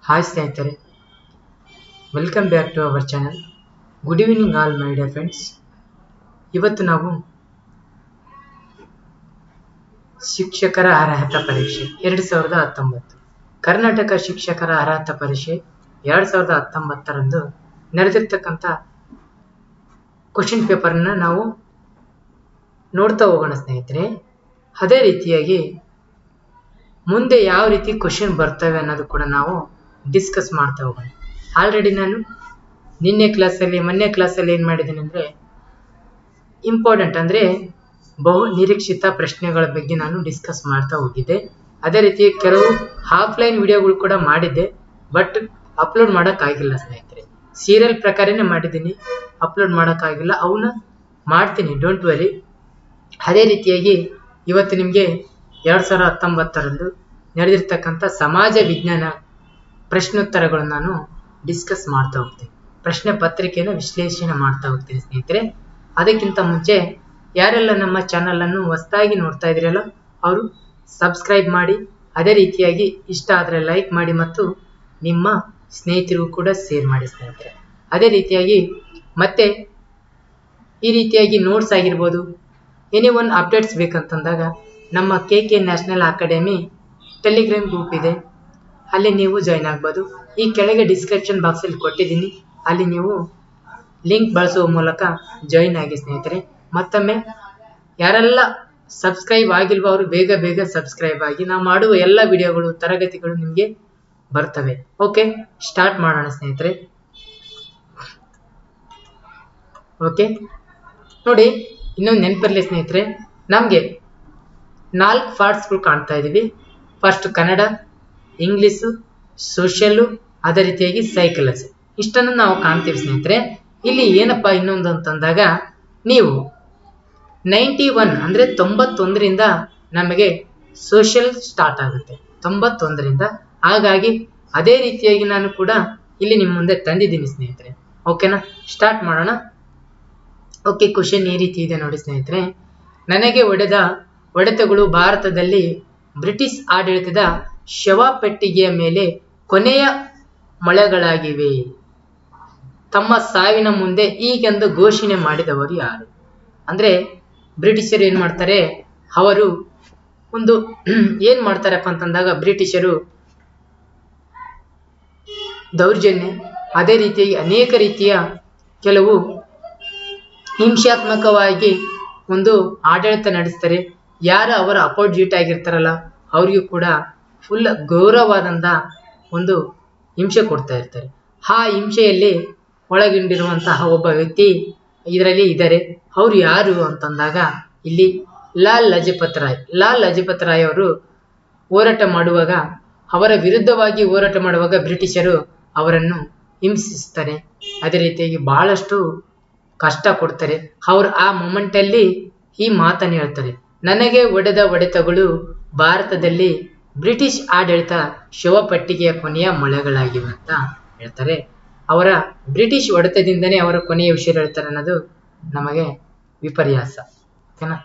Hi ಸ್ನೇಹಿತರೆ, welcome back to our channel. Good evening all my dear friends. ಇವತ್ತು ನಾವು ಶಿಕ್ಷಕರ ಅರ್ಹತಾ ಪರೀಕ್ಷೆ 2019 ಕರ್ನಾಟಕ ಶಿಕ್ಷಕರ ಅರ್ಹತಾ ಪರೀಕ್ಷೆ 2019ರಂದು ನಡೆದಿರ್ತಕ್ಕಂಥ ಕ್ವಶನ್ ಪೇಪರ್ನ ನಾವು ನೋಡ್ತಾ ಹೋಗೋಣ ಸ್ನೇಹಿತರೆ. ಅದೇ ರೀತಿಯಾಗಿ ಮುಂದೆ ಯಾವ ರೀತಿ ಕ್ವಶನ್ ಬರ್ತವೆ ಅನ್ನೋದು ಕೂಡ ನಾವು ಡಿಸ್ಕಸ್ ಮಾಡ್ತಾ ಹೋಗೋಣ. ಆಲ್ರೆಡಿ ನಾನು ಮೊನ್ನೆ ಕ್ಲಾಸಲ್ಲಿ ಏನು ಮಾಡಿದ್ದೇನೆ ಅಂದರೆ ಇಂಪಾರ್ಟೆಂಟ್ ಅಂದರೆ ಬಹು ನಿರೀಕ್ಷಿತ ಪ್ರಶ್ನೆಗಳ ಬಗ್ಗೆ ನಾನು ಡಿಸ್ಕಸ್ ಮಾಡ್ತಾ ಹೋಗಿದ್ದೆ. ಅದೇ ರೀತಿ ಕೆಲವು ಆಫ್ಲೈನ್ ವಿಡಿಯೋಗಳು ಕೂಡ ಮಾಡಿದ್ದೆ, ಬಟ್ ಅಪ್ಲೋಡ್ ಮಾಡೋಕ್ಕಾಗಿಲ್ಲ ಸ್ನೇಹಿತರೆ. ಸೀರಿಯಲ್ ಪ್ರಕಾರನೇ ಮಾಡಿದ್ದೀನಿ, ಅಪ್ಲೋಡ್ ಮಾಡೋಕ್ಕಾಗಿಲ್ಲ. ಅವನ್ನ ಮಾಡ್ತೀನಿ, ಡೋಂಟ್ ವರಿ. ಅದೇ ರೀತಿಯಾಗಿ ಇವತ್ತು ನಿಮಗೆ 2019ರಂದು ನಡೆದಿರ್ತಕ್ಕಂಥ ಸಮಾಜ ವಿಜ್ಞಾನ ಪ್ರಶ್ನೋತ್ತರಗಳನ್ನು ನಾನು ಡಿಸ್ಕಸ್ ಮಾಡ್ತಾ ಹೋಗ್ತೀನಿ. ಪ್ರಶ್ನೆ ಪತ್ರಿಕೆಯನ್ನು ವಿಶ್ಲೇಷಣೆ ಮಾಡ್ತಾ ಹೋಗ್ತೀನಿ ಸ್ನೇಹಿತರೆ. ಅದಕ್ಕಿಂತ ಮುಂಚೆ ಯಾರೆಲ್ಲ ನಮ್ಮ ಚಾನಲನ್ನು ಹೊಸದಾಗಿ ನೋಡ್ತಾ ಇದ್ದೀರಲ್ಲ ಅವರು ಸಬ್ಸ್ಕ್ರೈಬ್ ಮಾಡಿ, ಅದೇ ರೀತಿಯಾಗಿ ಇಷ್ಟ ಆದರೆ ಲೈಕ್ ಮಾಡಿ ಮತ್ತು ನಿಮ್ಮ ಸ್ನೇಹಿತರಿಗೂ ಕೂಡ ಶೇರ್ ಮಾಡಿ ಸ್ನೇಹಿತರೆ. ಅದೇ ರೀತಿಯಾಗಿ ಮತ್ತೆ ಈ ರೀತಿಯಾಗಿ ನೋಟ್ಸ್ ಆಗಿರ್ಬೋದು, ಎನಿ ಒನ್ ಅಪ್ಡೇಟ್ಸ್ ಬೇಕಂತಂದಾಗ ನಮ್ಮ KK national academy Telegram group ಇದೆ, ಅಲ್ಲಿ ನೀವು ಜಾಯ್ನ್ ಆಗ್ಬೋದು. ಈ ಕೆಳಗೆ ಡಿಸ್ಕ್ರಿಪ್ಷನ್ ಬಾಕ್ಸಲ್ಲಿ ಕೊಟ್ಟಿದ್ದೀನಿ, ಅಲ್ಲಿ ನೀವು ಲಿಂಕ್ ಬಳಸುವ ಮೂಲಕ ಜಾಯಿನ್ ಆಗಿ ಸ್ನೇಹಿತರೆ. ಮತ್ತೊಮ್ಮೆ ಯಾರೆಲ್ಲ ಸಬ್ಸ್ಕ್ರೈಬ್ ಆಗಿಲ್ವೋ ಅವರು ಬೇಗ ಸಬ್ಸ್ಕ್ರೈಬ್ ಆಗಿ ನಾವು ಮಾಡುವ ಎಲ್ಲ ವಿಡಿಯೋಗಳು, ತರಗತಿಗಳು ನಿಮಗೆ ಬರ್ತವೆ. ಓಕೆ, ಸ್ಟಾರ್ಟ್ ಮಾಡೋಣ ಸ್ನೇಹಿತರೆ. ಓಕೆ ನೋಡಿ, ಇನ್ನೊಂದು ನೆನಪಿರಲಿ ಸ್ನೇಹಿತರೆ, ನಮಗೆ 4 ಪಾರ್ಟ್ಸ್ಗಳು ಕಾಣ್ತಾ ಇದ್ದೀವಿ. ಫಸ್ಟ್ ಕನ್ನಡ, ಇಂಗ್ಲೀಷು, ಸೋಷಿಯಲ್ಲು, ಅದೇ ರೀತಿಯಾಗಿ ಸೈಕಾಲಜಿ, ಇಷ್ಟನ್ನು ನಾವು ಕಾಣ್ತೀವಿ ಸ್ನೇಹಿತರೆ. ಇಲ್ಲಿ ಏನಪ್ಪಾ ಇನ್ನೊಂದು ಅಂತಂದಾಗ, ನೀವು 91 ಅಂದರೆ 91ರಿಂದ ನಮಗೆ ಸೋಷಿಯಲ್ ಸ್ಟಾರ್ಟ್ ಆಗುತ್ತೆ, 91ರಿಂದ. ಹಾಗಾಗಿ ಅದೇ ರೀತಿಯಾಗಿ ನಾನು ಕೂಡ ಇಲ್ಲಿ ನಿಮ್ಮ ಮುಂದೆ ತಂದಿದ್ದೀನಿ ಸ್ನೇಹಿತರೆ. ಓಕೆನಾ, ಸ್ಟಾರ್ಟ್ ಮಾಡೋಣ. ಓಕೆ, ಕ್ವಶನ್ ಈ ರೀತಿ ಇದೆ ನೋಡಿ ಸ್ನೇಹಿತರೆ. ನನಗೆ ಹೊಡೆತಗಳು ಭಾರತದಲ್ಲಿ ಬ್ರಿಟಿಷ್ ಆಡಳಿತದ ಶವಪೆಟ್ಟಿಗೆಯ ಮೇಲೆ ಕೊನೆಯ ಮೊಳೆಗಳಾಗಿವೆ. ತಮ್ಮ ಸಾವಿನ ಮುಂದೆ ಹೀಗೆಂದು ಘೋಷಣೆ ಮಾಡಿದವರು ಯಾರು? ಅಂದ್ರೆ ಬ್ರಿಟಿಷರು ಏನ್ ಮಾಡ್ತಾರೆ, ಅವರು ಒಂದು ಏನ್ ಮಾಡ್ತಾರಪ್ಪ ಅಂತಂದಾಗ, ಬ್ರಿಟಿಷರು ದೌರ್ಜನ್ಯ, ಅದೇ ರೀತಿಯಾಗಿ ಅನೇಕ ರೀತಿಯ ಕೆಲವು ಹಿಂಸಾತ್ಮಕವಾಗಿ ಒಂದು ಆಡಳಿತ ನಡೆಸ್ತಾರೆ. ಯಾರು ಅವರ ಅಪೋಸಿಟ್ ಆಗಿರ್ತಾರಲ್ಲ ಅವ್ರಿಗೂ ಕೂಡ ಫುಲ್ ಗೌರವವಾದಂಥ ಒಂದು ಹಿಂಸೆ ಕೊಡ್ತಾ ಇರ್ತಾರೆ. ಆ ಹಿಂಸೆಯಲ್ಲಿ ಒಳಗೊಂಡಿರುವಂತಹ ಒಬ್ಬ ವ್ಯಕ್ತಿ ಇದರಲ್ಲಿ ಇದ್ದಾರೆ. ಅವರು ಯಾರು ಅಂತಂದಾಗ, ಇಲ್ಲಿ ಲಾಲ್ ಲಜಪತ್ ರಾಯ್ ಅವರು ಹೋರಾಟ ಮಾಡುವಾಗ, ಅವರ ವಿರುದ್ಧವಾಗಿ ಹೋರಾಟ ಮಾಡುವಾಗ ಬ್ರಿಟಿಷರು ಅವರನ್ನು ಹಿಂಸಿಸ್ತಾರೆ. ಅದೇ ರೀತಿಯಾಗಿ ಬಹಳಷ್ಟು ಕಷ್ಟ ಕೊಡ್ತಾರೆ. ಅವರು ಆ ಮೊಮೆಂಟಲ್ಲಿ ಈ ಮಾತನ್ನು ಹೇಳ್ತಾರೆ, ನನಗೆ ಹೊಡೆದ ಹೊಡೆತಗಳು ಭಾರತದಲ್ಲಿ ಬ್ರಿಟಿಷ್ ಆಡಳಿತ ಶವಪೆಟ್ಟಿಗೆಯ ಕೊನೆಯ ಮೊಳೆಗಳಾಗಿವೆ ಅಂತ ಹೇಳ್ತಾರೆ. ಅವರ ಬ್ರಿಟಿಷ್ ಹೊಡೆತದಿಂದನೇ ಅವರ ಕೊನೆಯ ವಿಷಯ ಹೇಳ್ತಾರೆ ಅನ್ನೋದು ನಮಗೆ ವಿಪರ್ಯಾಸ. ಓಕೆನಾ.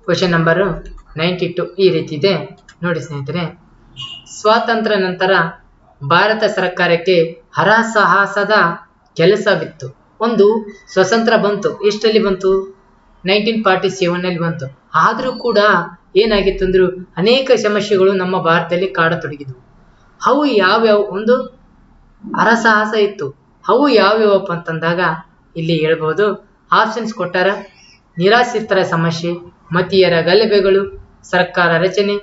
ಕ್ವಶನ್ ನಂಬರ್ 92 ಈ ರೀತಿ ಇದೆ ನೋಡಿ ಸ್ನೇಹಿತರೆ. ಸ್ವಾತಂತ್ರ್ಯ ನಂತರ ಭಾರತ ಸರ್ಕಾರಕ್ಕೆ ಹರಸಾಹಸದ ಕೆಲಸವಿತ್ತು. ಒಂದು ಸ್ವತಂತ್ರ ಬಂತು, ಎಷ್ಟರಲ್ಲಿ ಬಂತು? 1947ನಲ್ಲಿ ಬಂತು. ಆದರೂ ಕೂಡ ಏನಾಗಿತ್ತು ಅಂದ್ರು, ಅನೇಕ ಸಮಸ್ಯೆಗಳು ನಮ್ಮ ಭಾರತದಲ್ಲಿ ಕಾಡತೊಡಗಿದ್ವು. ಅವು ಯಾವ್ಯಾವ? ಒಂದು ಹರಸಾಹಸ ಇತ್ತು. ಅವು ಯಾವ್ಯಾವಪ್ಪ ಅಂತಂದಾಗ ಇಲ್ಲಿ ಹೇಳ್ಬೋದು. ಆಪ್ಷನ್ಸ್ ಕೊಟ್ಟಾರ: ನಿರಾಶ್ರಿತರ ಸಮಸ್ಯೆ, ಮತೀಯರ ಗಲಭೆಗಳು, ಸರ್ಕಾರ ರಚನೆ,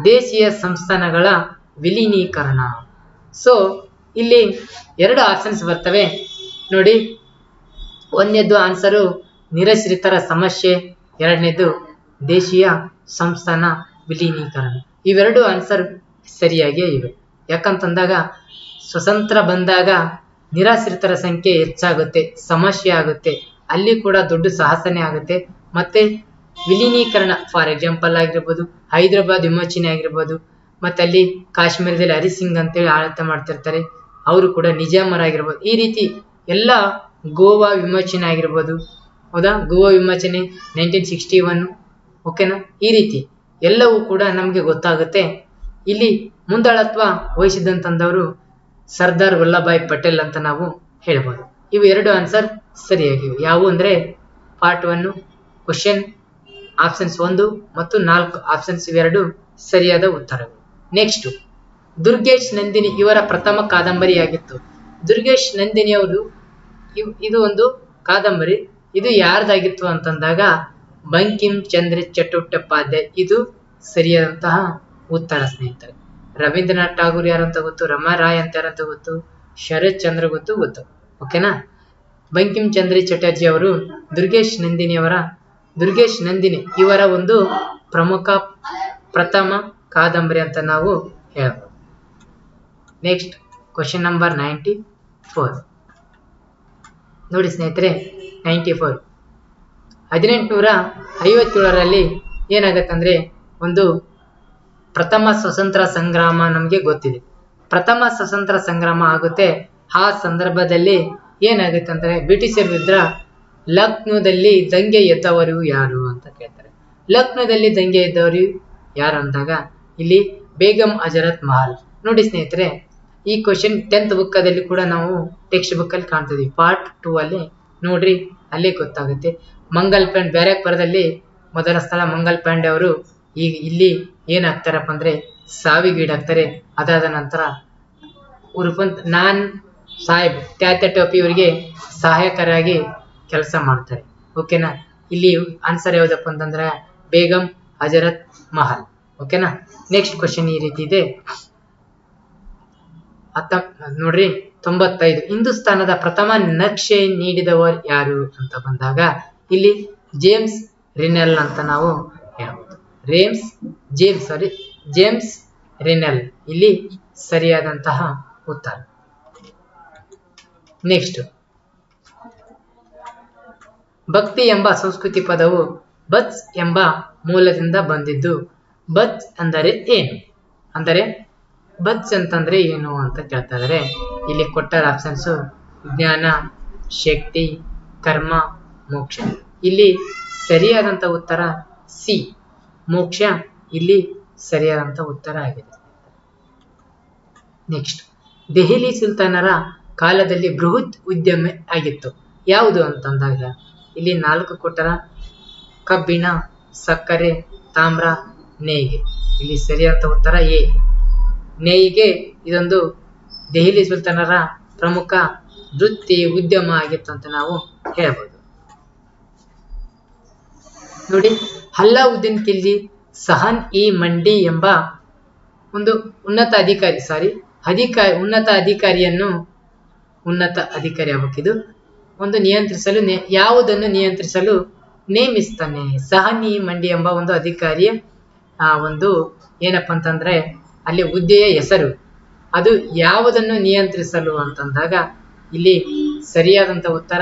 ದೇಶೀಯ ಸಂಸ್ಥಾನಗಳ ವಿಲೀನೀಕರಣ. ಸೊ ಇಲ್ಲಿ 2 ಆಪ್ಷನ್ಸ್ ಬರ್ತವೆ ನೋಡಿ. ಒಂದನೇದು ಆನ್ಸರು ನಿರಾಶ್ರಿತರ ಸಮಸ್ಯೆ, ಎರಡನೇದು ದೇಶೀಯ ಸಂಸ್ಥಾನ ವಿಲೀನೀಕರಣ. ಇವೆರಡು ಆನ್ಸರ್ ಸರಿಯಾಗಿಯೇ ಇವೆ. ಯಾಕಂತಂದಾಗ ಸ್ವತಂತ್ರ ಬಂದಾಗ ನಿರಾಶ್ರಿತರ ಸಂಖ್ಯೆ ಹೆಚ್ಚಾಗುತ್ತೆ, ಸಮಸ್ಯೆ ಆಗುತ್ತೆ, ಅಲ್ಲಿ ಕೂಡ ದೊಡ್ಡ ಸಾಹಸನೆ ಆಗುತ್ತೆ. ಮತ್ತೆ ವಿಲೀನೀಕರಣ, ಫಾರ್ ಎಕ್ಸಾಂಪಲ್ ಆಗಿರ್ಬೋದು, ಹೈದರಾಬಾದ್ ವಿಮೋಚನೆ ಆಗಿರ್ಬೋದು, ಮತ್ತೆ ಅಲ್ಲಿ ಕಾಶ್ಮೀರದಲ್ಲಿ ಹರಿಸಿಂಗ್ ಅಂತೇಳಿ ಆಡಳಿತ ಮಾಡ್ತಿರ್ತಾರೆ, ಅವರು ಕೂಡ ನಿಜಾಮರಾಗಿರ್ಬೋದು. ಈ ರೀತಿ ಎಲ್ಲ, ಗೋವಾ ವಿಮೋಚನೆ ಆಗಿರ್ಬೋದು, ಹೌದಾ, ಗೋವಾ ವಿಮೋಚನೆ 1961. ಓಕೆನಾ. ಈ ರೀತಿ ಎಲ್ಲವೂ ಕೂಡ ನಮಗೆ ಗೊತ್ತಾಗುತ್ತೆ. ಇಲ್ಲಿ ಮುಂದಾಳತ್ವ ವಹಿಸಿದಂತಂದವರು ಸರ್ದಾರ್ ವಲ್ಲಭಾಯ್ ಪಟೇಲ್ ಅಂತ ನಾವು ಹೇಳ್ಬೋದು. ಇವು ಎರಡು ಆನ್ಸರ್ ಸರಿಯಾಗಿವೆ. ಯಾವುವು ಅಂದ್ರೆ ಪಾರ್ಟ್ 1 ಕ್ವಶನ್ ಆಪ್ಷನ್ಸ್ 1 ಮತ್ತು 4 ಆಪ್ಷನ್ಸ್ ಇವೆರಡು ಸರಿಯಾದ ಉತ್ತರಗಳು. ನೆಕ್ಸ್ಟ್, ದುರ್ಗೇಶ್ ನಂದಿನಿ ಇವರ ಪ್ರಥಮ ಕಾದಂಬರಿಯಾಗಿತ್ತು. ದುರ್ಗೇಶ್ ನಂದಿನಿ ಅವರು ಇದು ಒಂದು ಕಾದಂಬರಿ. ಇದು ಯಾರ್ದಾಗಿತ್ತು ಅಂತಂದಾಗ ಬಂಕಿಂ ಚಂದ್ರ ಚಟ್ಟೋಪಾಧ್ಯಾಯ. ಇದು ಸರಿಯಾದಂತಹ ಉತ್ತರ ಸ್ನೇಹಿತರೆ. ರವೀಂದ್ರನಾಥ್ ಠಾಗೂರ್ ಯಾರಂತ ಗೊತ್ತು, ರಮಾ ರಾಯ್ ಅಂತ ಯಾರಂತ ಗೊತ್ತು, ಶರತ್ ಚಂದ್ರ ಗೊತ್ತು. ಓಕೆನಾ. ಬಂಕಿಂ ಚಂದ್ರ ಚಟರ್ಜಿ ಅವರು ದುರ್ಗೇಶ್ ನಂದಿನಿ ಇವರ ಒಂದು ಪ್ರಥಮ ಕಾದಂಬರಿ ಅಂತ ನಾವು ಹೇಳ್ಬೋದು. ನೆಕ್ಸ್ಟ್ ಕ್ವಶನ್ ನಂಬರ್ 94 ನೋಡಿ ಸ್ನೇಹಿತರೆ. 94 1857ರಲ್ಲಿ ಏನಾಗತ್ತಂದ್ರೆ ಒಂದು ಪ್ರಥಮ ಸ್ವತಂತ್ರ ಸಂಗ್ರಾಮ ನಮಗೆ ಗೊತ್ತಿದೆ. ಪ್ರಥಮ ಸ್ವತಂತ್ರ ಸಂಗ್ರಾಮ ಆಗುತ್ತೆ. ಆ ಸಂದರ್ಭದಲ್ಲಿ ಏನಾಗುತ್ತೆ ಅಂದ್ರೆ ಬ್ರಿಟಿಷರ ವಿರುದ್ಧ ಲಕ್ನೋದಲ್ಲಿ ದಂಗೆ ಎದ್ದವರು ಯಾರು ಅಂತ ಕೇಳ್ತಾರೆ. ಲಕ್ನೋದಲ್ಲಿ ದಂಗೆ ಎದ್ದವರು ಯಾರು ಅಂದಾಗ ಇಲ್ಲಿ ಬೇಗಂ ಹಜರತ್ ಮಹಲ್. ನೋಡಿ ಸ್ನೇಹಿತರೆ, ಈ ಕ್ವಶನ್ 10th ಬುಕ್ಕದಲ್ಲಿ ಕೂಡ ನಾವು ಟೆಕ್ಸ್ಟ್ ಬುಕ್ ಅಲ್ಲಿ ಕಾಣ್ತಿದ್ವಿ. ಪಾರ್ಟ್ 2 ಅಲ್ಲಿ ನೋಡ್ರಿ, ಅಲ್ಲೇ ಗೊತ್ತಾಗುತ್ತೆ. ಮಂಗಲ್ ಪಾಂಡೆ ಬ್ಯಾರಕ್ಪುರದಲ್ಲಿ ಮೊದಲ ಸ್ಥಳ ಮಂಗಲ್ ಪಾಂಡೆ ಅವರು ಈಗ ಇಲ್ಲಿ ಏನಾಗ್ತಾರಪ್ಪ ಅಂದ್ರೆ ಸಾವಿಗೀಡಾಗ್ತಾರೆ. ಅದಾದ ನಂತರ ಉರ್ಫಂತ್ ನಾನ್ ಸಾಹೇಬ್ ತ್ಯಾತ್ಯ ಟೋಪಿ ಇವರಿಗೆ ಸಹಾಯಕರಾಗಿ ಕೆಲಸ ಮಾಡ್ತಾರೆ. ಓಕೆನಾ. ಇಲ್ಲಿ ಆನ್ಸರ್ ಯಾವುದಪ್ಪ ಅಂತಂದ್ರೆ ಬೇಗಂ ಹಜರತ್ ಮಹಲ್. ಓಕೆನಾ. ನೆಕ್ಸ್ಟ್ ಕ್ವಶನ್ ಈ ರೀತಿ ಇದೆ. ನೋಡ್ರಿ 95 ಹಿಂದೂಸ್ತಾನದ ಪ್ರಥಮ ನಕ್ಷೆ ನೀಡಿದವರು ಯಾರು ಅಂತ ಬಂದಾಗ ಇಲ್ಲಿ ಜೇಮ್ಸ್ ರಿನೆಲ್ ಅಂತ ನಾವು ಹೇಳ್ಬೋದು. ಜೇಮ್ಸ್ ರಿನೆಲ್ ಇಲ್ಲಿ ಸರಿಯಾದಂತಹ ಉತ್ತರ. ನೆಕ್ಸ್ಟ್, ಭಕ್ತಿ ಎಂಬ ಸಂಸ್ಕೃತಿ ಪದವು ಬಚ್ ಎಂಬ ಮೂಲದಿಂದ ಬಂದಿದ್ದು. ಬಚ್ ಅಂದರೆ ಏನು? ಅಂದರೆ ಬಚ್ ಅಂತಂದ್ರೆ ಏನು ಅಂತ ಕೇಳ್ತಾ ಇದಾರೆ. ಇಲ್ಲಿ ಕೊಟ್ಟ ಆಪ್ಷನ್ಸ್ ಜ್ಞಾನ, ಶಕ್ತಿ, ಕರ್ಮ, ಮೋಕ್ಷ. ಇಲ್ಲಿ ಸರಿಯಾದಂತ ಉತ್ತರ ಸಿ, ಮೋಕ್ಷ ಇಲ್ಲಿ ಸರಿಯಾದಂತ ಉತ್ತರ ಆಗಿದೆ. ನೆಕ್ಸ್ಟ್, ದೆಹಲಿ ಸುಲ್ತಾನರ ಕಾಲದಲ್ಲಿ ಬೃಹತ್ ಉದ್ಯಮ ಆಗಿತ್ತು ಯಾವುದು ಅಂತಂದಾಗ ಇಲ್ಲಿ 4 ಕೊಟ್ಟರ ಕಬ್ಬಿಣ, ಸಕ್ಕರೆ, ತಾಮ್ರ, ನೇಯ್ಗೆ. ಇಲ್ಲಿ ಸರಿಯಾದ ಉತ್ತರ ಎ, ನೇಯ್ಗೆ. ಇದೊಂದು ದೆಹಲಿ ಸುಲ್ತಾನರ ಪ್ರಮುಖ ವೃತ್ತಿ ಉದ್ಯಮ ಆಗಿತ್ತು ಅಂತ ನಾವು ಹೇಳ್ಬೋದು. ನೋಡಿ, ಅಲ್ಲಾವುದ್ದೀನ್ ಖಿಲ್ಜಿ ಸಹನ್ ಇ ಮಂಡಿ ಎಂಬ ಒಂದು ಉನ್ನತ ಅಧಿಕಾರಿ ಆಗಬೇಕಿದು ಒಂದು ನಿಯಂತ್ರಿಸಲು ಯಾವುದನ್ನು ನಿಯಂತ್ರಿಸಲು ನೇಮಿಸ್ತಾನೆ. ಸಹನ್ ಇ ಮಂಡಿ ಎಂಬ ಒಂದು ಅಧಿಕಾರಿಯ ಒಂದು ಏನಪ್ಪಾ ಅಂತಂದ್ರೆ ಅಲ್ಲಿ ಹುದ್ದೆಯ ಹೆಸರು, ಅದು ಯಾವುದನ್ನು ನಿಯಂತ್ರಿಸಲು ಅಂತಂದಾಗ ಇಲ್ಲಿ ಸರಿಯಾದಂತ ಉತ್ತರ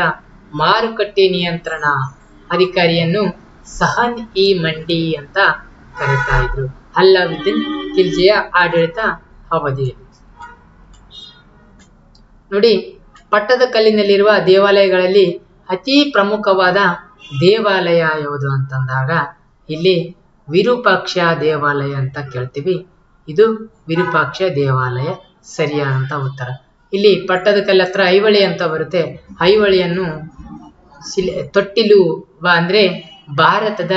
ಮಾರುಕಟ್ಟೆ ನಿಯಂತ್ರಣ ಅಧಿಕಾರಿಯನ್ನು ಸಹನ್ ಇ ಮಂಡಿ ಅಂತ ಕರೀತಾ ಇದ್ರು ಅಲ್ಲಾವುದ್ದೀನ್ ಖಿಲ್ಜಿಯ ಆಡಳಿತ ಅವಧಿಯಲ್ಲಿ. ನೋಡಿ, ಪಟ್ಟದಕಲ್ಲಿನಲ್ಲಿರುವ ದೇವಾಲಯಗಳಲ್ಲಿ ಅತಿ ಪ್ರಮುಖವಾದ ದೇವಾಲಯ ಯಾವುದು ಅಂತಂದಾಗ ಇಲ್ಲಿ ವಿರೂಪಾಕ್ಷ ದೇವಾಲಯ ಅಂತ ಕೇಳ್ತೀವಿ. ಇದು ವಿರೂಪಾಕ್ಷ ದೇವಾಲಯ ಸರಿಯಾದಂತ ಉತ್ತರ. ಇಲ್ಲಿ ಪಟ್ಟದಕಲ್ಲು ಹತ್ರ ಐಹೊಳೆ ಅಂತ ಬರುತ್ತೆ. ಐಹೊಳೆಯನ್ನು ತೊಟ್ಟಿಲು ಅಂದ್ರೆ ಭಾರತದ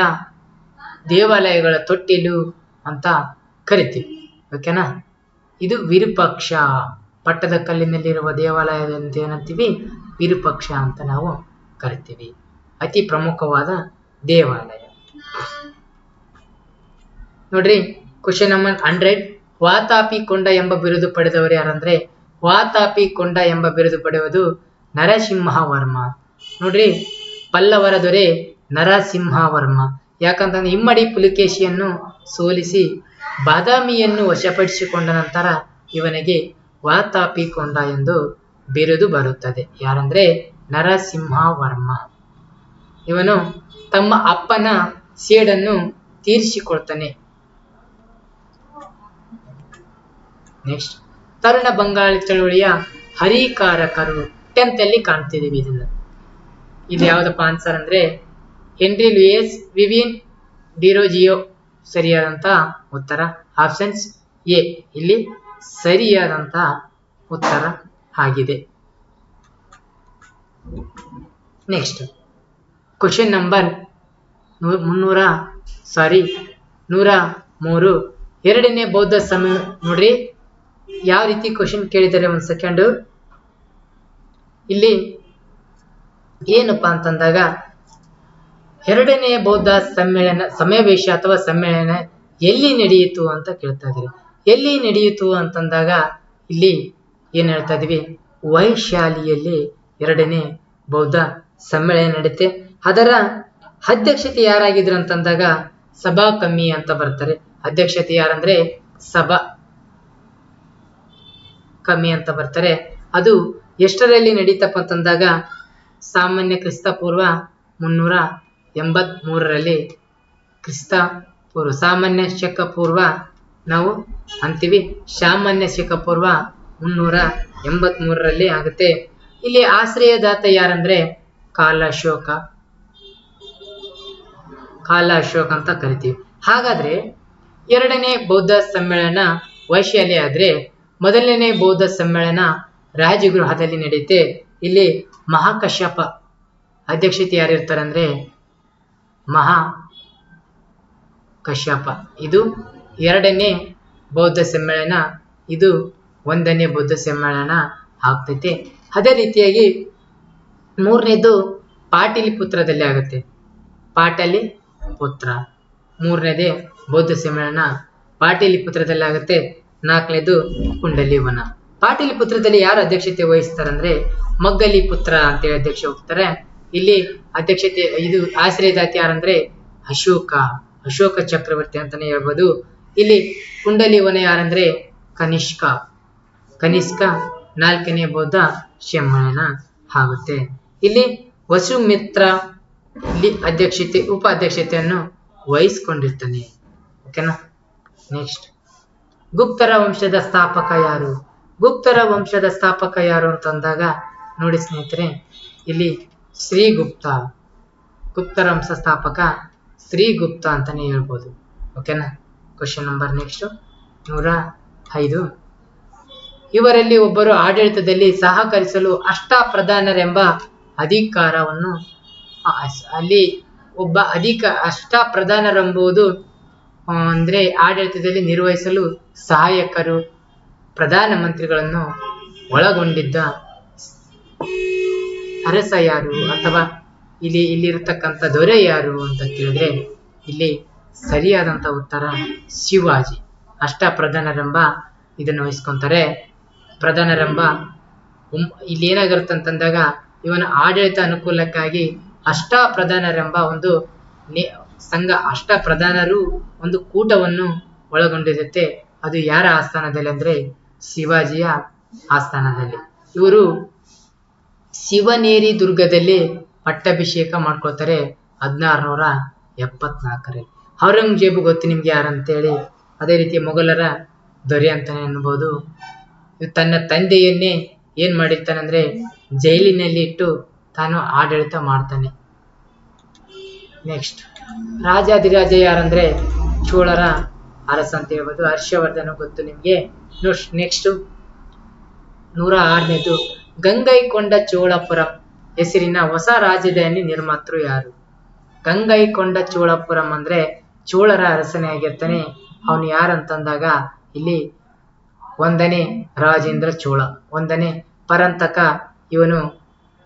ದೇವಾಲಯಗಳ ತೊಟ್ಟಿಲು ಅಂತ ಕರಿತೀವಿ. ಓಕೆನಾ. ಇದು ವಿರೂಪಾಕ್ಷ, ಪಟ್ಟದಕಲ್ಲಿನಲ್ಲಿರುವ ದೇವಾಲಯ ಅಂತ ಏನಂತೀವಿ, ವಿರೂಪಾಕ್ಷ ಅಂತ ನಾವು ಕರಿತೀವಿ. ಅತಿ ಪ್ರಮುಖವಾದ ದೇವಾಲಯ. ನೋಡ್ರಿ, ಕ್ವಶನ್ ನಂಬರ್ 100. ವಾತಾಪಿ ಕೊಂಡ ಎಂಬ ಬಿರುದು ಪಡೆದವರು ಯಾರಂದ್ರೆ ವಾತಾಪಿ ಕೊಂಡ ಎಂಬ ಬಿರುದು ಪಡೆಯುವುದು ನರಸಿಂಹವರ್ಮ. ನೋಡ್ರಿ, ಪಲ್ಲವರ ದೊರೆ ನರಸಿಂಹವರ್ಮ. ಯಾಕಂತಂದ್ರೆ ಇಮ್ಮಡಿ ಪುಲಿಕೇಶಿಯನ್ನು ಸೋಲಿಸಿ ಬಾದಾಮಿಯನ್ನು ವಶಪಡಿಸಿಕೊಂಡ ನಂತರ ಇವನಿಗೆ ವಾತಾಪಿ ಕೊಂಡ ಎಂದು ಬಿರುದು ಬರುತ್ತದೆ. ಯಾರಂದ್ರೆ ನರಸಿಂಹವರ್ಮ. ಇವನು ತಮ್ಮ ಅಪ್ಪನ ಸೇಡನ್ನು ತೀರಿಸಿಕೊಳ್ತಾನೆ. ನೆಕ್ಸ್ಟ್, ತರುಣ ಬಂಗಾಳಿ ಚಳುವಳಿಯ ಹರಿಕಾರಕರು 10th ಅಲ್ಲಿ ಕಾಣ್ತಿದೀವಿ. ಇದನ್ನ ಇದು ಯಾವ್ದಪ್ಪ ಆನ್ಸರ್ ಅಂದ್ರೆ ಹೆನ್ರಿ ಲೂಯಿಸ್ ವಿವಿಯನ್ ಡಿರೋಜಿಯೋ ಸರಿಯಾದಂತ ಉತ್ತರ. ಆಪ್ಷನ್ಸ್ ಎ ಇಲ್ಲಿ ಸರಿಯಾದಂತ ಉತ್ತರ ಆಗಿದೆ. Next question number 103. ಎರಡನೇ ಬೌದ್ಧ ಸಮ್ಮೇಳನ. ನೋಡ್ರಿ ಯಾವ ರೀತಿ ಕ್ವಶನ್ ಕೇಳಿದ್ದಾರೆ. ಒಂದ್ ಸೆಕೆಂಡ್. ಇಲ್ಲಿ ಏನಪ್ಪಾ ಅಂತಂದಾಗ ಎರಡನೇ ಬೌದ್ಧ ಸಮಾವೇಶ ಅಥವಾ ಸಮ್ಮೇಳನ ಎಲ್ಲಿ ನಡೆಯಿತು ಅಂತ ಕೇಳ್ತಾ ಇದ್ದೀರಿ. ಎಲ್ಲಿ ನಡೆಯಿತು ಅಂತಂದಾಗ ಇಲ್ಲಿ ಏನ್ ಹೇಳ್ತಾ ಇದೀವಿ, ವೈಶಾಲಿಯಲ್ಲಿ ಎರಡನೇ ಬೌದ್ಧ ಸಮ್ಮೇಳನ ನಡೆಯುತ್ತೆ. ಅದರ ಅಧ್ಯಕ್ಷತೆ ಯಾರಾಗಿದ್ರು ಅಂತಂದಾಗ ಸಭಾ ಕಮ್ಮಿ ಅಂತ ಬರ್ತಾರೆ. ಅಧ್ಯಕ್ಷತೆ ಯಾರಂದ್ರೆ ಸಭಾ ಕಮ್ಮಿ ಅಂತ ಬರ್ತಾರೆ. ಅದು ಎಷ್ಟರಲ್ಲಿ ನಡೀತಪ್ಪ ಅಂತಂದಾಗ ಸಾಮಾನ್ಯ ಕ್ರಿಸ್ತಪೂರ್ವ 383ರಲ್ಲಿ ಕ್ರಿಸ್ತಪೂರ್ವ. ಸಾಮಾನ್ಯ ಶಕ ಪೂರ್ವ ನಾವು ಅಂತೀವಿ, ಸಾಮಾನ್ಯ ಶಕ ಪೂರ್ವ 383ರಲ್ಲಿ ಆಗುತ್ತೆ. ಇಲ್ಲಿ ಆಶ್ರಯದಾತ ಯಾರಂದ್ರೆ ಕಾಲಾಶೋಕ ಅಂತ ಕರಿತೀವಿ. ಹಾಗಾದ್ರೆ ಎರಡನೇ ಬೌದ್ಧ ಸಮ್ಮೇಳನ ವೈಶಾಲಿ ಆದ್ರೆ ಮೊದಲನೇ ಬೌದ್ಧ ಸಮ್ಮೇಳನ ರಾಜಗೃಹದಲ್ಲಿ ನಡೆಯುತ್ತೆ. ಇಲ್ಲಿ ಮಹಾಕಶ್ಯಪ ಅಧ್ಯಕ್ಷತೆ ಯಾರಿರ್ತಾರೆ ಅಂದ್ರೆ ಮಹಾಕಶ್ಯಪ. ಇದು ಎರಡನೇ ಬೌದ್ಧ ಸಮ್ಮೇಳನ, ಇದು ಒಂದನೇ ಬೌದ್ಧ ಸಮ್ಮೇಳನ ಆಗ್ತೈತೆ. ಅದೇ ರೀತಿಯಾಗಿ ಮೂರನೇದು ಪಾಟಲಿಪುತ್ರದಲ್ಲಿ ಆಗುತ್ತೆ. ಪಾಟಲಿಪುತ್ರ ಮೂರನೇದೇ ಬೌದ್ಧ ಸಮ್ಮೇಳನ ಪಾಟಲಿಪುತ್ರದಲ್ಲಿ ಆಗುತ್ತೆ. ನಾಲ್ಕನೇದು ಕುಂಡಲಿವನ. ಪಾಟಲಿಪುತ್ರದಲ್ಲಿ ಯಾರು ಅಧ್ಯಕ್ಷತೆ ವಹಿಸ್ತಾರಂದ್ರೆ ಮಗ್ಗಲಿಪುತ್ರ ಅಂತೇಳಿ ಅಧ್ಯಕ್ಷ ಹೋಗ್ತಾರೆ. ಇಲ್ಲಿ ಅಧ್ಯಕ್ಷತೆ ಇದು ಆಶ್ರಯದಾತಿ ಯಾರಂದ್ರೆ ಅಶೋಕ ಚಕ್ರವರ್ತಿ ಅಂತಾನೆ ಹೇಳ್ಬೋದು. ಇಲ್ಲಿ ಕುಂಡಲಿವನ ಯಾರಂದ್ರೆ ಕನಿಷ್ಕ ನಾಲ್ಕನೇ ಬೌದ್ಧ ಸಮ್ಮೇಳನ ಆಗುತ್ತೆ. ಇಲ್ಲಿ ವಸುಮಿತ್ರ ಇಲ್ಲಿ ಉಪ ಅಧ್ಯಕ್ಷತೆಯನ್ನು ವಹಿಸಿಕೊಂಡಿರ್ತಾನೆ. ಓಕೆನಾ. ನೆಕ್ಸ್ಟ್ ಗುಪ್ತರ ವಂಶದ ಸ್ಥಾಪಕ ಯಾರು? ಗುಪ್ತರ ವಂಶದ ಸ್ಥಾಪಕ ಯಾರು ಅಂತಂದಾಗ ನೋಡಿ ಸ್ನೇಹಿತರೆ, ಇಲ್ಲಿ ಗುಪ್ತರ ವಂಶ ಸ್ಥಾಪಕ ಶ್ರೀಗುಪ್ತ ಅಂತಾನೆ ಹೇಳ್ಬೋದು. ಓಕೆನಾ. Question number next 105. ಇವರಲ್ಲಿ ಒಬ್ಬರು ಆಡಳಿತದಲ್ಲಿ ಸಹಕರಿಸಲು ಅಷ್ಟಪ್ರಧಾನರೆಂಬ ಅಧಿಕಾರವನ್ನು ಅಲ್ಲಿ ಒಬ್ಬ ಅಷ್ಟಪ್ರಧಾನರೆಂಬುದು ಅಂದ್ರೆ ಆಡಳಿತದಲ್ಲಿ ನಿರ್ವಹಿಸಲು ಸಹಾಯಕರು ಪ್ರಧಾನ ಮಂತ್ರಿಗಳನ್ನು ಒಳಗೊಂಡಿದ್ದ ಅರಸ ಯಾರು ಅಥವಾ ಇಲ್ಲಿರತಕ್ಕಂಥ ದೊರೆ ಯಾರು ಅಂತ ಕೇಳಿದ್ರೆ ಇಲ್ಲಿ ಸರಿಯಾದಂತ ಉತ್ತರ ಶಿವಾಜಿ. ಅಷ್ಟಪ್ರಧಾನರೆಂಬ ಇದನ್ನು ವಹಿಸ್ಕೊಂತಾರೆ. ಪ್ರಧಾನರೆಂಬ ಇಲ್ಲಿ ಏನಾಗಿರುತ್ತೆ ಅಂತಂದಾಗ ಇವನ ಆಡಳಿತ ಅನುಕೂಲಕ್ಕಾಗಿ ಅಷ್ಟಪ್ರಧಾನರೆಂಬ ಒಂದು ಸಂಘ, ಅಷ್ಟಪ್ರಧಾನರು ಒಂದು ಕೂಟವನ್ನು ಒಳಗೊಂಡಿರುತ್ತೆ. ಅದು ಯಾರ ಆಸ್ಥಾನದಲ್ಲಿ ಅಂದ್ರೆ ಶಿವಾಜಿಯ ಆಸ್ಥಾನದಲ್ಲಿ. ಇವರು ಶಿವನೇರಿ ದುರ್ಗದಲ್ಲಿ ಪಟ್ಟಾಭಿಷೇಕ ಮಾಡ್ಕೊಳ್ತಾರೆ 1674ರಲ್ಲಿ. ಔರಂಗಜೇಬು ಗೊತ್ತು ನಿಮ್ಗೆ ಯಾರಂತೇಳಿ. ಅದೇ ರೀತಿ ಮೊಘಲರ ದೊರೆ ಅಂತಾನೆ ಅನ್ಬೋದು. ತನ್ನ ತಂದೆಯನ್ನೇ ಏನ್ ಮಾಡಿರ್ತಾನಂದ್ರೆ ಜೈಲಿನಲ್ಲಿ ಇಟ್ಟು ತಾನು ಆಡಳಿತ ಮಾಡ್ತಾನೆ. ನೆಕ್ಸ್ಟ್ ರಾಜಾಧಿರಾಜ ಯಾರಂದ್ರೆ ಚೋಳರ ಅರಸ ಅಂತ ಹೇಳ್ಬೋದು. ಹರ್ಷವರ್ಧನ ಗೊತ್ತು ನಿಮ್ಗೆ. ನೆಕ್ಸ್ಟ್ 106ನೇದು ಗಂಗೈಕೊಂಡ ಚೋಳಪುರಂ ಹೆಸರಿನ ಹೊಸ ರಾಜಧಾನಿ ನಿರ್ಮಾತೃ ಯಾರು? ಗಂಗೈಕೊಂಡ ಚೋಳಪುರಂ ಅಂದ್ರೆ ಚೋಳರ ಅರಸನೇ ಆಗಿರ್ತಾನೆ. ಅವನು ಯಾರಂತಂದಾಗ ಇಲ್ಲಿ ಒಂದನೇ ರಾಜೇಂದ್ರ ಚೋಳ, ಒಂದನೇ ಪರಂತಕ. ಇವನು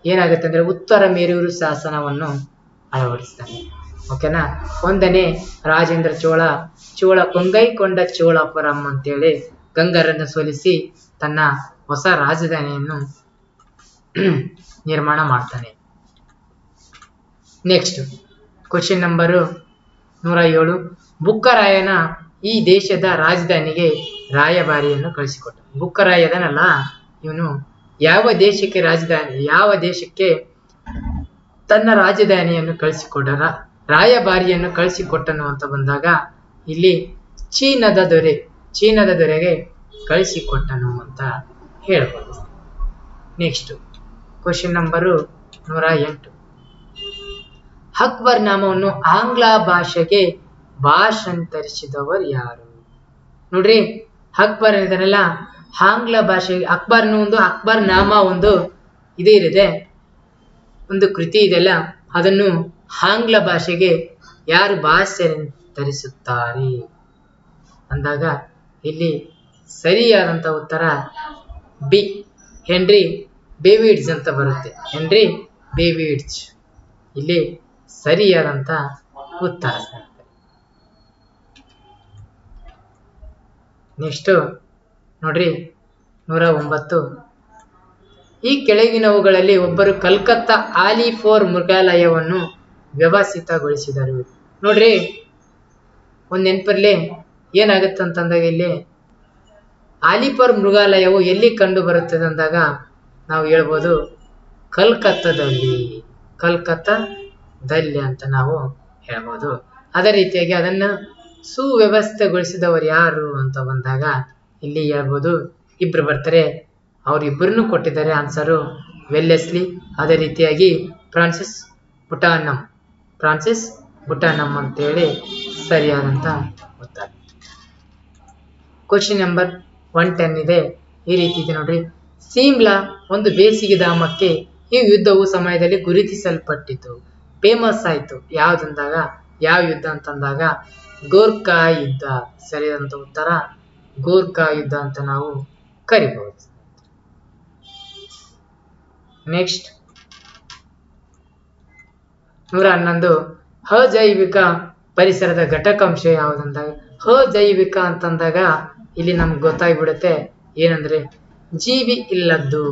ಏನಾಗುತ್ತೆ ಅಂದ್ರೆ ಉತ್ತರ ಮೇರೂರು ಶಾಸನವನ್ನು ಅಳವಡಿಸ್ತಾನೆ. ಓಕೆನಾ. ಒಂದನೇ ರಾಜೇಂದ್ರ ಚೋಳ ಗಂಗೈಕೊಂಡ ಚೋಳಪುರಂ ಅಂತೇಳಿ ಗಂಗರನ್ನು ಸೋಲಿಸಿ ತನ್ನ ಹೊಸ ರಾಜಧಾನಿಯನ್ನು ನಿರ್ಮಾಣ ಮಾಡ್ತಾನೆ. Next question number 107. ಬುಕ್ಕರಾಯನ ಈ ದೇಶದ ರಾಜಧಾನಿಗೆ ರಾಯಭಾರಿಯನ್ನು ಕಳಿಸಿಕೊಟ್ಟ. ಬುಕ್ಕರಾಯದನಲ್ಲ, ಇವನು ಯಾವ ದೇಶಕ್ಕೆ ತನ್ನ ರಾಜಧಾನಿಯನ್ನು ಕಳಿಸಿಕೊಟ್ಟರ, ರಾಯಭಾರಿಯನ್ನು ಕಳಿಸಿಕೊಟ್ಟನು ಅಂತ ಬಂದಾಗ ಇಲ್ಲಿ ಚೀನಾದ ದೊರೆಗೆ ಕಳಿಸಿಕೊಟ್ಟನು ಅಂತ ಹೇಳ್ಬೋದು. Next question number 108. ಅಕ್ಬರ್ ನಾಮವನ್ನು ಆಂಗ್ಲ ಭಾಷೆಗೆ ಭಾಷಾಂತರಿಸಿದವರು ಯಾರು? ನೋಡ್ರಿ, ಅಕ್ಬರ್ ಇದನ್ನೆಲ್ಲ ಆಂಗ್ಲ ಭಾಷೆಗೆ ಅಕ್ಬರ್ ನಾಮ ಒಂದು ಇದೇ ಇದೆ, ಒಂದು ಕೃತಿ ಇದೆಲ್ಲ, ಅದನ್ನು ಆಂಗ್ಲ ಭಾಷೆಗೆ ಯಾರು ಭಾಷಾಂತರಿಸುತ್ತಾರೆ ಅಂದಾಗ ಇಲ್ಲಿ ಸರಿಯಾದಂತ ಉತ್ತರ ಬಿ, ಹೆನ್ರಿ ಬೇವಿಡ್ಜ್ ಅಂತ ಬರುತ್ತೆ. ಹೆನ್ರಿ ಬೇವಿಡ್ಜ್ ಇಲ್ಲಿ ಸರಿಯಾದಂತ ಉತ್ತರ. ನೆಕ್ಸ್ಟ್ ನೋಡ್ರಿ 109. ಈ ಕೆಳಗಿನವುಗಳಲ್ಲಿ ಒಬ್ಬರು ಕಲ್ಕತ್ತಾ ಆಲಿಪೋರ್ ಮೃಗಾಲಯವನ್ನು ವ್ಯವಸ್ಥಿತಗೊಳಿಸಿದರು. ನೋಡ್ರಿ, ಒಂದ್ ನೆನಪರ್ಲಿ ಏನಾಗುತ್ತಂತಂದಾಗ ಇಲ್ಲಿ ಆಲಿಪೋರ್ ಮೃಗಾಲಯವು ಎಲ್ಲಿ ಕಂಡು ಬರುತ್ತದೆ ಅಂದಾಗ ನಾವು ಹೇಳ್ಬೋದು ಕಲ್ಕತ್ತಾದಲ್ಲಿ ಅಂತ ನಾವು ಹೇಳ್ಬೋದು. ಅದೇ ರೀತಿಯಾಗಿ ಅದನ್ನು ಸುವ್ಯವಸ್ಥೆಗೊಳಿಸಿದವರು ಯಾರು ಅಂತ ಬಂದಾಗ ಇಲ್ಲಿ ಹೇಳ್ಬೋದು ಇಬ್ರು ಬರ್ತಾರೆ, ಅವರಿಬ್ಬರನ್ನು ಕೊಟ್ಟಿದ್ದಾರೆ ಆನ್ಸರು ವೆಲ್ಲೆಸ್ಲಿ. ಅದೇ ರೀತಿಯಾಗಿ ಫ್ರಾನ್ಸಿಸ್ ಬುಟಾನಮ್ ಅಂತೇಳಿ ಸರಿಯಾದಂತ ಉತ್ತರ. ಕ್ವಶನ್ ನಂಬರ್ 110 ಇದೆ, ಈ ರೀತಿ ಇದೆ ನೋಡ್ರಿ. ಸಿಮ್ಲಾ ಒಂದು ಬೇಸಿಗೆ ಧಾಮಕ್ಕೆ ಈ ಯುದ್ಧವು ಸಮಯದಲ್ಲಿ ಗುರುತಿಸಲ್ಪಟ್ಟಿತು, ಫೇಮಸ್ ಆಯ್ತು ಯಾವ್ದಂದಾಗ, ಯಾವ ಯುದ್ಧ ಅಂತಂದಾಗ ಗೋರ್ಖಾ ಯುದ್ಧ. ಸರಿಯಾದಂತ ಉತ್ತರ ಗೋರ್ಖಾ ಯುದ್ಧ ಅಂತ ನಾವು ಕರಿಬಹುದು. ನೆಕ್ಸ್ಟ್ 111. ಅಜೈವಿಕ ಪರಿಸರದ ಘಟಕಾಂಶ ಯಾವುದಂದಾಗ, ಅಜೈವಿಕ ಅಂತಂದಾಗ ಇಲ್ಲಿ ನಮ್ಗೆ ಗೊತ್ತಾಗ್ಬಿಡುತ್ತೆ ಏನಂದ್ರೆ ಜೀವ ಇಲ್ಲದ್ದು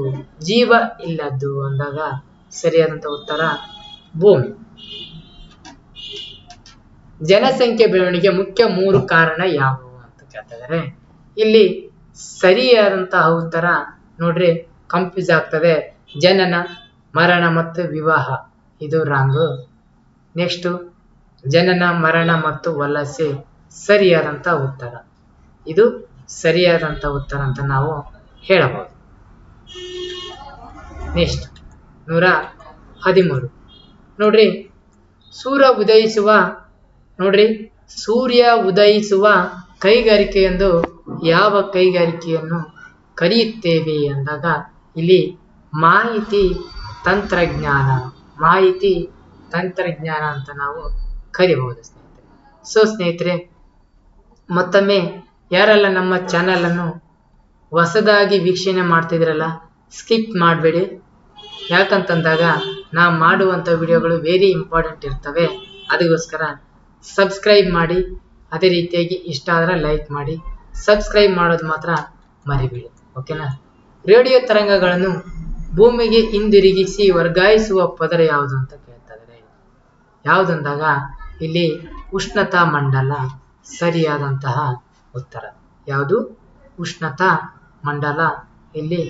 ಅಂದಾಗ ಸರಿಯಾದಂತ ಉತ್ತರ ಭೂಮಿ. ಜನಸಂಖ್ಯೆ ಬೆಳವಣಿಗೆ ಮುಖ್ಯ 3 ಕಾರಣ ಯಾವುವು ಅಂತ ಕೇಳ್ತಿದ್ದಾರೆ. ಇಲ್ಲಿ ಸರಿಯಾದಂತಹ ಉತ್ತರ ನೋಡ್ರಿ, ಕನ್ಫ್ಯೂಸ್ ಆಗ್ತದೆ, ಜನನ, ಮರಣ ಮತ್ತು ವಿವಾಹ, ಇದು ರಾಂಗು. ನೆಕ್ಸ್ಟ್ ಜನನ, ಮರಣ ಮತ್ತು ವಲಸೆ ಸರಿಯಾದಂತ ಉತ್ತರ, ಇದು ಸರಿಯಾದಂತ ಉತ್ತರ ಅಂತ ನಾವು ಹೇಳಬಹುದು. ನೆಕ್ಸ್ಟ್ 113. ನೋಡ್ರಿ, ಸೂರ್ಯ ಉದಯಿಸುವ ಕೈಗಾರಿಕೆಯೆಂದು ಯಾವ ಕೈಗಾರಿಕೆಯನ್ನು ಕರೆಯುತ್ತೇವೆ ಅಂದಾಗ ಇಲ್ಲಿ ಮಾಹಿತಿ ತಂತ್ರಜ್ಞಾನ ಅಂತ ನಾವು ಕರಿಬಹುದು ಸ್ನೇಹಿತರೆ. ಸೊ ಸ್ನೇಹಿತರೆ, ಮತ್ತೊಮ್ಮೆ ಯಾರೆಲ್ಲ ನಮ್ಮ ಚಾನಲ್ ಅನ್ನು ಹೊಸದಾಗಿ ವೀಕ್ಷಣೆ ಮಾಡ್ತಿದ್ರಲ್ಲ, ಸ್ಕಿಪ್ ಮಾಡಬೇಡಿ. ಯಾಕಂತಂದಾಗ ನಾ ಮಾಡುವಂಥ ವಿಡಿಯೋಗಳು ವೆರಿ ಇಂಪಾರ್ಟೆಂಟ್ ಇರ್ತವೆ. ಅದಕ್ಕೋಸ್ಕರ ಸಬ್ಸ್ಕ್ರೈಬ್ ಮಾಡಿ, ಅದೇ ರೀತಿಯಾಗಿ ಇಷ್ಟ ಆದ್ರೆ ಲೈಕ್ ಮಾಡಿ, ಸಬ್ಸ್ಕ್ರೈಬ್ ಮಾಡೋದು ಮಾತ್ರ ಮರಿಬೇಡಿ, ಓಕೆನಾ. ರೇಡಿಯೋ ತರಂಗಗಳನ್ನು ಭೂಮಿಗೆ ಹಿಂದಿರುಗಿಸಿ ವರ್ಗಾಯಿಸುವ ಪದರ ಯಾವುದು ಅಂತ ಕೇಳ್ತಾ ಇದ್ದಾರೆ. ಯಾವುದಂದಾಗ ಇಲ್ಲಿ ಉಷ್ಣತಾ ಮಂಡಲ ಸರಿಯಾದಂತಹ ಉತ್ತರ. ಯಾವುದು? ಉಷ್ಣತಾ ಮಂಡಲ ಇಲ್ಲಿ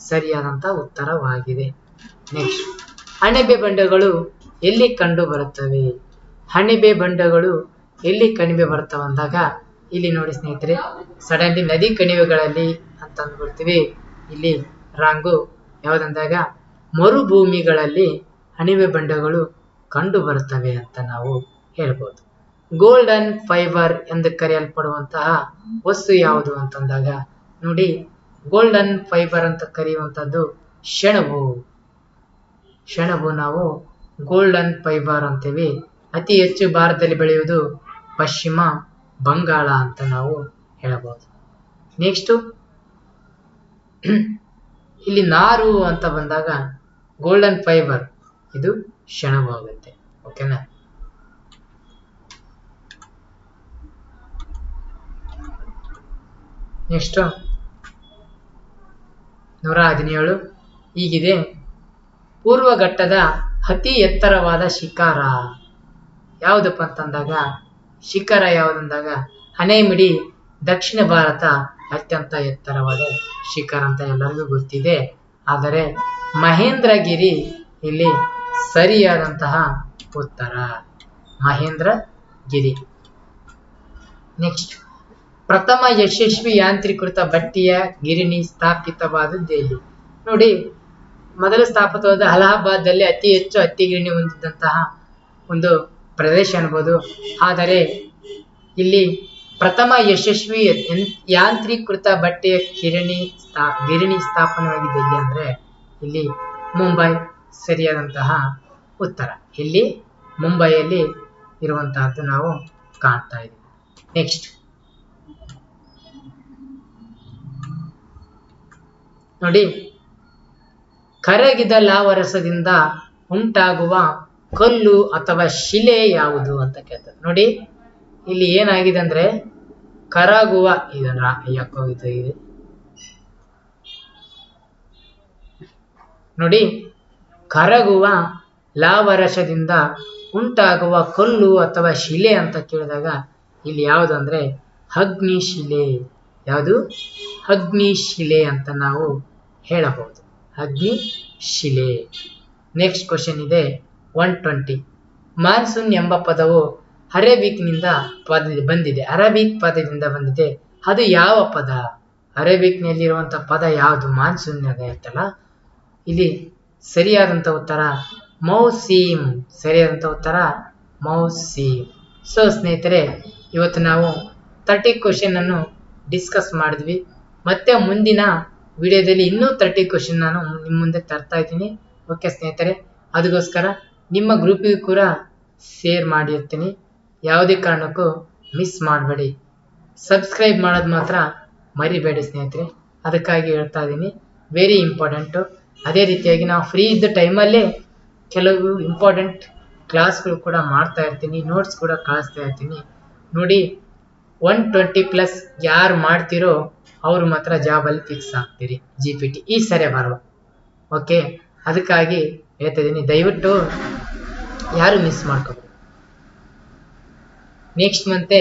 ಸರಿಯಾದಂತಹ ಉತ್ತರವಾಗಿದೆ. ನೆಕ್ಸ್ಟ್, ಅಣಬೆ ಬಂಡೆಗಳು ಎಲ್ಲಿ ಕಂಡು ಬರುತ್ತವೆ? ಅಣಬೆ ಬಂಡೆಗಳು ಎಲ್ಲಿ ಕಣಿವೆ ಬರ್ತವೆ ಅಂದಾಗ ಇಲ್ಲಿ ನೋಡಿ ಸ್ನೇಹಿತರೆ, ಸಡನ್ಲಿ ನದಿ ಕಣಿವೆಗಳಲ್ಲಿ ಅಂತ ಅಂದ್ಬಿಡ್ತೀವಿ. ಇಲ್ಲಿ ರಾಂಗು ಯಾವುದಂದಾಗ ಮರುಭೂಮಿಗಳಲ್ಲಿ ಅಣಬೆ ಬಂಡೆಗಳು ಕಂಡು ಬರುತ್ತವೆ ಅಂತ ನಾವು ಹೇಳ್ಬೋದು. ಗೋಲ್ಡನ್ ಫೈಬರ್ ಎಂದು ಕರೆಯಲ್ಪಡುವಂತಹ ವಸ್ತು ಯಾವುದು ಅಂತಂದಾಗ ನೋಡಿ, ಗೋಲ್ಡನ್ ಫೈಬರ್ ಅಂತ ಕರೆಯುವಂತದ್ದು ಸೆಣಬು ನಾವು ಗೋಲ್ಡನ್ ಫೈಬರ್ ಅಂತೀವಿ. ಅತಿ ಹೆಚ್ಚು ಭಾರತದಲ್ಲಿ ಬೆಳೆಯುವುದು ಪಶ್ಚಿಮ ಬಂಗಾಳ ಅಂತ ನಾವು ಹೇಳಬಹುದು. ನೆಕ್ಸ್ಟ್, ಇಲ್ಲಿ ನಾರು ಅಂತ ಬಂದಾಗ ಗೋಲ್ಡನ್ ಫೈಬರ್ ಇದು ಸೆಣಬು ಆಗುತ್ತೆ, ಓಕೆನಾ. ನೆಕ್ಸ್ಟ್ 117 ಹೀಗಿದೆ. ಪೂರ್ವಘಟ್ಟದ ಅತಿ ಎತ್ತರವಾದ ಶಿಖರ ಯಾವುದಪ್ಪ ಅಂತಂದಾಗ ಶಿಖರ ಯಾವುದಂದಾಗ ಆನೆಮಿಡಿ ದಕ್ಷಿಣ ಭಾರತ ಅತ್ಯಂತ ಎತ್ತರವಾದ ಶಿಖರ ಅಂತ ಎಲ್ಲರಿಗೂ ಗೊತ್ತಿದೆ. ಆದರೆ ಮಹೇಂದ್ರಗಿರಿ ಇಲ್ಲಿ ಸರಿಯಾದಂತಹ ಉತ್ತರ, ಮಹೇಂದ್ರಗಿರಿ. ನೆಕ್ಸ್ಟ್, ಪ್ರಥಮ ಯಶಸ್ವಿ ಯಾಂತ್ರೀಕೃತ ಬಟ್ಟೆಯ ಗಿರಣಿ ಸ್ಥಾಪಿತವಾದದ್ದು ಎಲ್ಲಿ? ನೋಡಿ, ಮೊದಲು ಸ್ಥಾಪಿತವಾದ ಅಲಹಾಬಾದ್ದಲ್ಲಿ ಅತಿ ಹೆಚ್ಚು ಹತ್ತಿ ಗಿರಣಿ ಹೊಂದಿದ್ದಂತಹ ಒಂದು ಪ್ರದೇಶ ಅನ್ಬೋದು. ಆದರೆ ಇಲ್ಲಿ ಪ್ರಥಮ ಯಶಸ್ವಿ ಯಾಂತ್ರೀಕೃತ ಬಟ್ಟೆಯ ಗಿರಣಿ ಸ್ಥಾಪನೆಯಾಗಿದೆ ಎಲ್ಲಿ ಅಂದ್ರೆ ಇಲ್ಲಿ ಮುಂಬೈ ಸರಿಯಾದಂತಹ ಉತ್ತರ. ಇಲ್ಲಿ ಮುಂಬೈಯಲ್ಲಿ ಇರುವಂತಹದ್ದು ನಾವು ಕಾಣ್ತಾ ಇದ್ದೀವಿ. ನೆಕ್ಸ್ಟ್ ನೋಡಿ, ಕರಗಿದ ಲಾವರಸದಿಂದ ಉಂಟಾಗುವ ಕಲ್ಲು ಅಥವಾ ಶಿಲೆ ಯಾವುದು ಅಂತ ಕೇಳ್ತಾರೆ. ನೋಡಿ ಇಲ್ಲಿ ಏನಾಗಿದೆ ಅಂದ್ರೆ ಕರಗುವ ಇದೆ ನೋಡಿ, ಕರಗುವ ಲಾವರಸದಿಂದ ಉಂಟಾಗುವ ಕಲ್ಲು ಅಥವಾ ಶಿಲೆ ಅಂತ ಕೇಳಿದಾಗ ಇಲ್ಲಿ ಯಾವುದು ಅಂದ್ರೆ ಅಗ್ನಿಶಿಲೆ. ಯಾವುದು? ಅಗ್ನಿಶಿಲೆ ಅಂತ ನಾವು ಹೇಳಬಹುದು. ಅಗ್ನಿಶಿಲೆ. ನೆಕ್ಸ್ಟ್ ಕ್ವಶನ್ ಇದೆ 120. ಮಾನ್ಸೂನ್ ಎಂಬ ಪದವು ಅರೇಬಿಕ್ನಿಂದ ಬಂದಿದೆ. ಅರೇಬಿಕ್ ಪದದಿಂದ ಬಂದಿದೆ. ಅದು ಯಾವ ಪದ? ಅರೇಬಿಕ್ನಲ್ಲಿರುವಂತಹ ಪದ ಯಾವುದು? ಮಾನ್ಸೂನ್ ಇರ್ತಲ್ಲ. ಇಲ್ಲಿ ಸರಿಯಾದಂತ ಉತ್ತರ ಮೌಸೀಮ್. ಸರಿಯಾದಂತ ಉತ್ತರ ಮೌಸೀಮ್. ಸೊ ಸ್ನೇಹಿತರೆ, ಇವತ್ತು ನಾವು 30 ಕ್ವಶನ್ ಅನ್ನು ಡಿಸ್ಕಸ್ ಮಾಡಿದ್ವಿ. ಮತ್ತೆ ಮುಂದಿನ ವಿಡಿಯೋದಲ್ಲಿ ಇನ್ನೂ 30 ಕ್ವಶನ್ ನಾನು ನಿಮ್ಮ ಮುಂದೆ ತರ್ತಾ ಇದ್ದೀನಿ. ಓಕೆ ಸ್ನೇಹಿತರೆ, ಅದಕ್ಕೋಸ್ಕರ ನಿಮ್ಮ ಗ್ರೂಪಿಗೂ ಕೂಡ ಶೇರ್ ಮಾಡಿರ್ತೀನಿ. ಯಾವುದೇ ಕಾರಣಕ್ಕೂ ಮಿಸ್ ಮಾಡಬೇಡಿ. ಸಬ್ಸ್ಕ್ರೈಬ್ ಮಾಡೋದು ಮಾತ್ರ ಮರಿಬೇಡಿ ಸ್ನೇಹಿತರೆ. ಅದಕ್ಕಾಗಿ ಹೇಳ್ತಾ ಇದ್ದೀನಿ, ವೆರಿ ಇಂಪಾರ್ಟೆಂಟು. ಅದೇ ರೀತಿಯಾಗಿ ನಾವು ಫ್ರೀ ಇದ್ದ ಟೈಮಲ್ಲೇ ಕೆಲವು ಇಂಪಾರ್ಟೆಂಟ್ ಕ್ಲಾಸ್ಗಳು ಕೂಡ ಮಾಡ್ತಾ ಇರ್ತೀನಿ, ನೋಟ್ಸ್ ಕೂಡ ಕಳಿಸ್ತಾ ಇರ್ತೀನಿ. ನೋಡಿ, 120+ ಯಾರು ಮಾಡ್ತಿರೋ ಅವರು ಮಾತ್ರ ಜಾಬಲ್ಲಿ ಫಿಕ್ಸ್ ಆಗ್ತೀರಿ. GPT ಈ ಸರಿ ಬರುವ. ಓಕೆ, ಅದಕ್ಕಾಗಿ ಹೇಳ್ತಾ ಇದ್ದೀನಿ, ದಯವಿಟ್ಟು ಯಾರು ಮಿಸ್ ಮಾಡ್ಕೋಬೇಕು. ನೆಕ್ಸ್ಟ್ ಮಂತೆ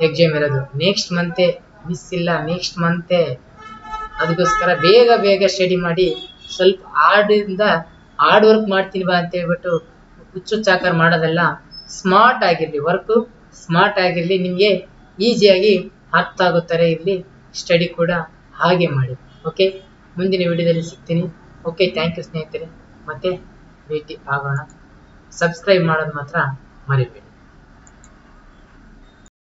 ಎಕ್ಸಾಮ್ ಇರೋದು. ನೆಕ್ಸ್ಟ್ ಮಂತೆ ಮಿಸ್ ಇಲ್ಲ, ನೆಕ್ಸ್ಟ್ ಮಂತೆ. ಅದಕ್ಕೋಸ್ಕರ ಬೇಗ ಸ್ಟಡಿ ಮಾಡಿ. ಸ್ವಲ್ಪ ಹಾರ್ಡ್ ವರ್ಕ್ ಮಾಡ್ತೀನಿ ಬಾ ಅಂತ ಹೇಳ್ಬಿಟ್ಟು ಹುಚ್ಚುಚ್ಚಾಕರ್ ಮಾಡೋದೆಲ್ಲ. ಸ್ಮಾರ್ಟ್ ಆಗಿರಲಿ, ವರ್ಕು ಸ್ಮಾರ್ಟ್ ಆಗಿರಲಿ, ನಿಮಗೆ ಈಸಿಯಾಗಿ ಅರ್ಥ ಆಗುತ್ತಾರೆ ಇರಲಿ. ಸ್ಟಡಿ ಕೂಡ ಹಾಗೆ ಮಾಡಿ. ಓಕೆ, ಮುಂದಿನ ವಿಡಿಯೋದಲ್ಲಿ ಸಿಗ್ತೀನಿ. ಓಕೆ, ಥ್ಯಾಂಕ್ ಯು ಸ್ನೇಹಿತರೆ. ಮತ್ತೆ ಭೇಟಿ ಆಗೋಣ. ಸಬ್ಸ್ಕ್ರೈಬ್ ಮಾಡೋದು ಮಾತ್ರ ಮರಿಬೇಡಿ.